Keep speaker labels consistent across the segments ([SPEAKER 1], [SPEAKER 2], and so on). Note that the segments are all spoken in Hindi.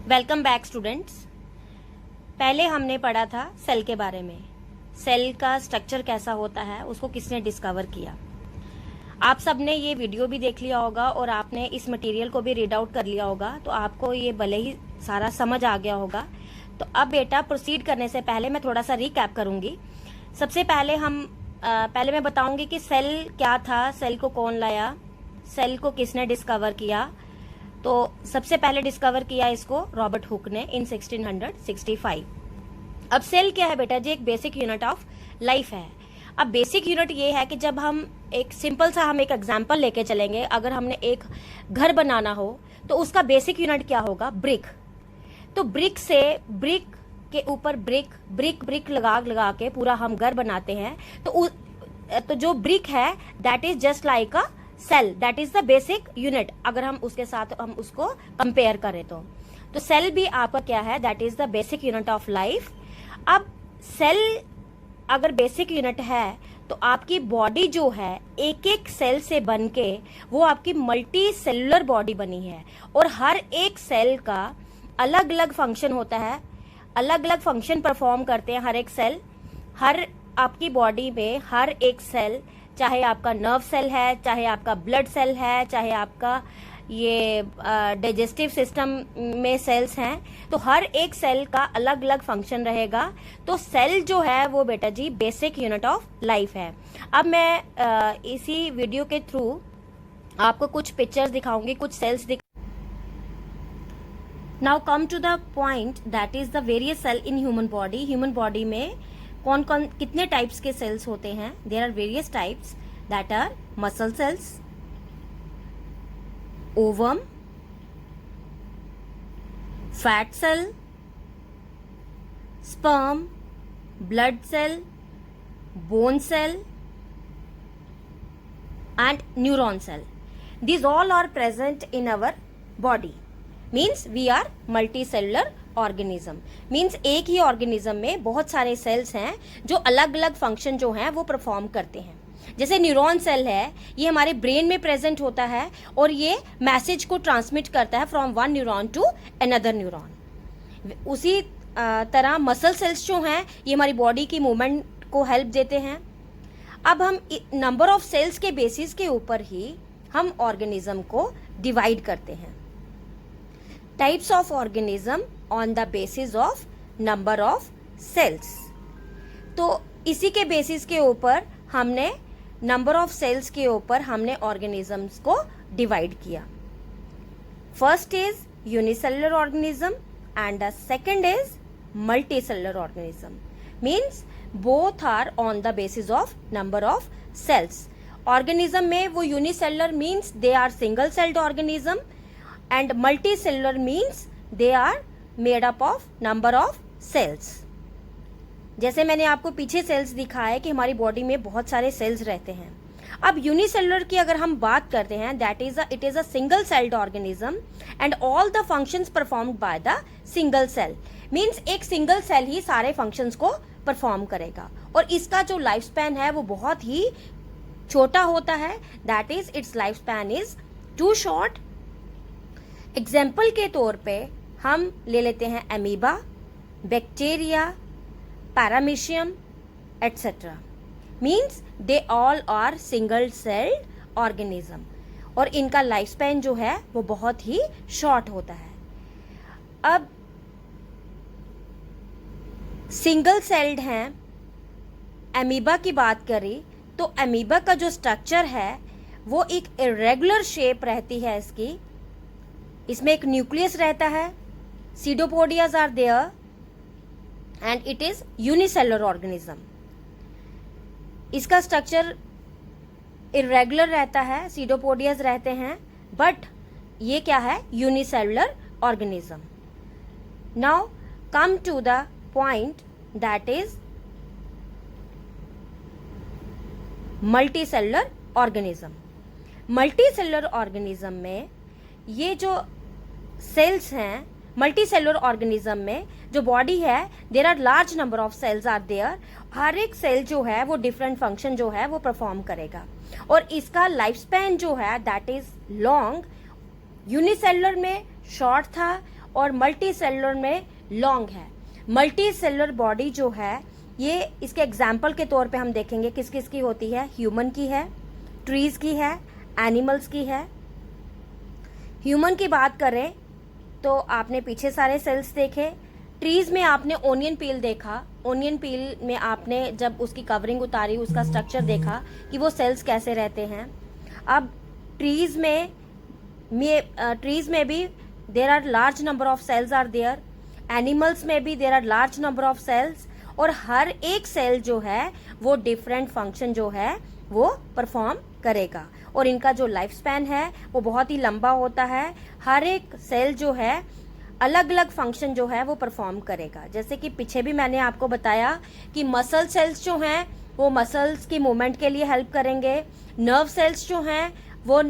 [SPEAKER 1] Welcome back students. पहले हमने पढ़ा था सेल के बारे में। सेल का स्ट्रक्चर कैसा होता है, उसको किसने डिस्कवर किया। आप सबने ये वीडियो भी देख लिया होगा और आपने इस मटेरियल को भी रीड आउट कर लिया होगा, तो आपको ये भले ही सारा समझ आ गया होगा। तो अब बेटा प्रोसीड करने से पहले मैं थोड़ा सा रिकैप करूंगी। सबसे पहले पहले मैं बताऊंगी कि सेल क्या था, सेल को कौन लाया, सेल को किसने डिस्कवर किया। तो सबसे पहले डिस्कवर किया इसको रॉबर्ट हुक ने इन 1665। अब सेल क्या है बेटा जी? एक बेसिक यूनिट ऑफ लाइफ है। अब बेसिक यूनिट ये है कि जब हम एक सिंपल सा हम एक एग्जांपल लेके चलेंगे, अगर हमने एक घर बनाना हो तो उसका बेसिक यूनिट क्या होगा? ब्रिक। तो ब्रिक से ब्रिक के ऊपर ब्रिक ब्रिक ब्रिक लगा के पूरा हम घर बनाते हैं। तो जो ब्रिक है that is just like a cell, that is the basic unit. अगर हम उसके साथ हम उसको कंपेयर करें तो सेल भी आपका क्या है? That is the basic unit of life. अब सेल अगर बेसिक यूनिट है तो आपकी बॉडी जो है एक एक सेल से बन के वो आपकी मल्टी सेलुलर बॉडी बनी है, और हर एक सेल का अलग अलग फंक्शन होता है, अलग अलग फंक्शन परफॉर्म करते हैं हर एक सेल। हर आपकी बॉडी में हर एक सेल, चाहे आपका नर्व सेल है, चाहे आपका ब्लड सेल है, चाहे आपका ये डाइजेस्टिव सिस्टम में सेल्स हैं, तो हर एक सेल का अलग अलग फंक्शन रहेगा। तो सेल जो है वो बेटा जी बेसिक यूनिट ऑफ लाइफ है। अब मैं इसी वीडियो के थ्रू आपको कुछ पिक्चर्स दिखाऊंगी, कुछ cells now come to the point that is the various cell in human body. Human body में कौन कौन कितने टाइप्स के सेल्स होते हैं? There are various types that are muscle cells, ovum, fat cell, sperm, blood cell, bone cell and neuron cell. These all are present in our body. Means we are multicellular organism. Means एक ही ऑर्गेनिज्म में बहुत सारे सेल्स हैं जो अलग अलग फंक्शन जो हैं वो परफॉर्म करते हैं। जैसे न्यूरॉन सेल है, ये हमारे ब्रेन में प्रेजेंट होता है और ये मैसेज को ट्रांसमिट करता है from one neuron to another neuron. उसी तरह मसल सेल्स जो हैं ये हमारी बॉडी की मूवमेंट को हेल्प देते हैं। अब हम नंबर ऑफ सेल्स के बेसिस के ऊपर ही हम ऑर्गेनिज्म को डिवाइड करते हैं। Types of organism on the basis of number of cells. तो इसी के बेसिस के ऊपर हमने नंबर ऑफ सेल्स के ऊपर हमने ऑर्गेनिजम्स को डिवाइड किया। First is unicellular organism and the second is multicellular organism. Means both are on the basis of number of cells. Organism में वो unicellular means they are single celled organism, and multicellular means they are made up of number of cells. जैसे मैंने आपको पीछे सेल्स दिखाया कि हमारी बॉडी में बहुत सारे सेल्स रहते हैं। अब यूनिसेलुलर की अगर हम बात करते हैं, that is it is a single celled organism and all the functions performed by the single cell. Means एक सिंगल सेल ही सारे फंक्शंस को परफॉर्म करेगा, और इसका जो लाइफ स्पैन है वो बहुत ही छोटा होता है। That is its life span is too short. Example के तौर पे हम ले लेते हैं amoeba, bacteria, paramecium etcetera. Means they all are single celled organism, और इनका लाइफ स्पैन जो है वो बहुत ही शॉर्ट होता है। अब सिंगल सेल्ड हैं, एमीबा की बात करें तो एमीबा का जो स्ट्रक्चर है वो एक इरेगुलर शेप रहती है इसकी। इसमें एक न्यूक्लियस रहता है, pseudopodias are there, and it is unicellular organism. इसका स्ट्रक्चर इरेगुलर रहता है, सीडोपोडियाज रहते हैं, बट ये क्या है? Unicellular organism. Now come to the point that is multicellular organism. multicellular organism में ये जो सेल्स हैं, मल्टीसेलुलर ऑर्गेनिज्म में जो बॉडी है there are large number of cells are there. हर एक सेल जो है वो डिफरेंट फंक्शन जो है वो परफॉर्म करेगा, और इसका लाइफ स्पैन जो है दैट इज लॉन्ग। यूनिसेलुलर में शॉर्ट था और मल्टी सेलुलर में लॉन्ग है। मल्टी सेलुलर बॉडी जो है ये इसके एग्जाम्पल के तौर पे हम देखेंगे किस किस की होती है। ह्यूमन की है, ट्रीज की है, एनिमल्स की है। ह्यूमन की बात करें तो आपने पीछे सारे सेल्स देखे। ट्रीज में आपने ओनियन पील देखा। ओनियन पील में आपने जब उसकी कवरिंग उतारी, उसका स्ट्रक्चर देखा कि वो सेल्स कैसे रहते हैं। अब ट्रीज में भी there are large number of cells are there. Animals में भी there are large number of cells, और हर एक सेल जो है वो डिफरेंट फंक्शन जो है वो परफॉर्म करेगा, और इनका जो लाइफ स्पैन है वो बहुत ही लंबा होता है। हर एक सेल जो है अलग अलग फंक्शन जो है वो परफॉर्म करेगा। जैसे कि पीछे भी मैंने आपको बताया कि मसल सेल्स जो हैं वो मसल्स की मूवमेंट के लिए हेल्प करेंगे। नर्व सेल्स जो हैं वो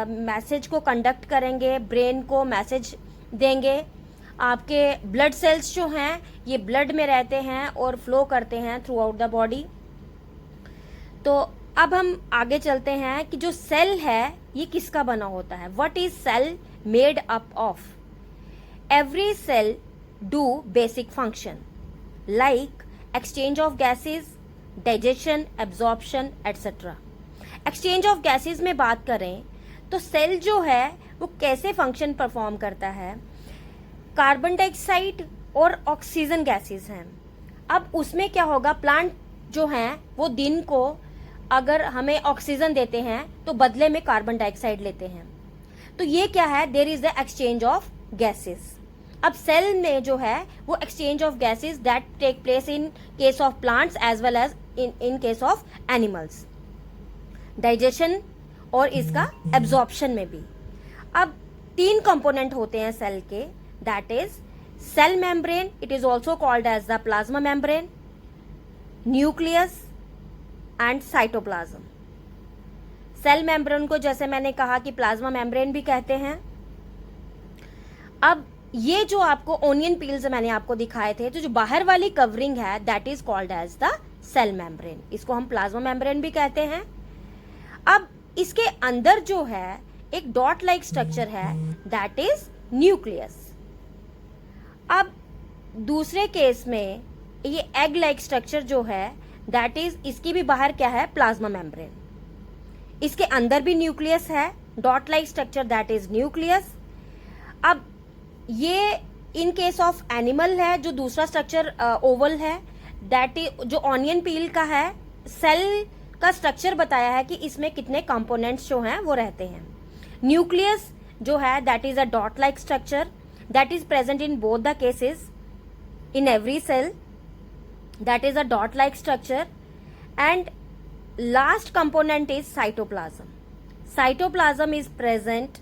[SPEAKER 1] मैसेज को कंडक्ट करेंगे, ब्रेन को मैसेज देंगे। आपके ब्लड सेल्स जो हैं ये ब्लड में रहते हैं और फ्लो करते हैं थ्रू आउट द बॉडी। तो अब हम आगे चलते हैं कि जो सेल है ये किसका बना होता है। What is cell made up of? Every cell do basic function like exchange of gases, digestion, absorption etcetera. Exchange of gases में बात करें तो सेल जो है वो कैसे फंक्शन परफॉर्म करता है। कार्बन डाइऑक्साइड और ऑक्सीजन गैसेस हैं। अब उसमें क्या होगा, प्लांट जो हैं वो दिन को अगर हमें ऑक्सीजन देते हैं तो बदले में कार्बन डाइऑक्साइड लेते हैं। तो ये क्या है, there is the exchange of gases. अब सेल में जो है वो exchange of gases that take place in case of plants as well as in case of animals. Digestion और इसका एब्जॉर्प्शन में भी। अब 3 कंपोनेंट होते हैं सेल के, that is cell membrane, it is also called as the plasma membrane, nucleus and cytoplasm. Cell membrane को जैसे मैंने कहा कि प्लाज्मा मेम्ब्रेन भी कहते हैं। अब ये जो आपको ओनियन पील्स मैंने आपको दिखाए थे, तो जो बाहर वाली कवरिंग है that is called as the cell membrane, इसको हम प्लाज्मा मेम्ब्रेन भी कहते हैं। अब इसके अंदर जो है एक डॉट लाइक स्ट्रक्चर है दैट इज न्यूक्लियस। अब दूसरे केस में ये एग लाइक स्ट्रक्चर जो है दैट इज, इसकी भी बाहर क्या है, प्लाज्मा मेम्ब्रेन। इसके अंदर भी न्यूक्लियस है, dot like structure that is nucleus. अब ये इन केस ऑफ एनिमल है, जो दूसरा स्ट्रक्चर ओवल है, दैट इज जो ऑनियन पील का है। सेल का स्ट्रक्चर बताया है कि इसमें कितने कंपोनेंट्स जो हैं वो रहते हैं। न्यूक्लियस जो है that is a dot like structure that is present in both the cases in every cell, that is a dot like structure, and last component is cytoplasm. Cytoplasm is present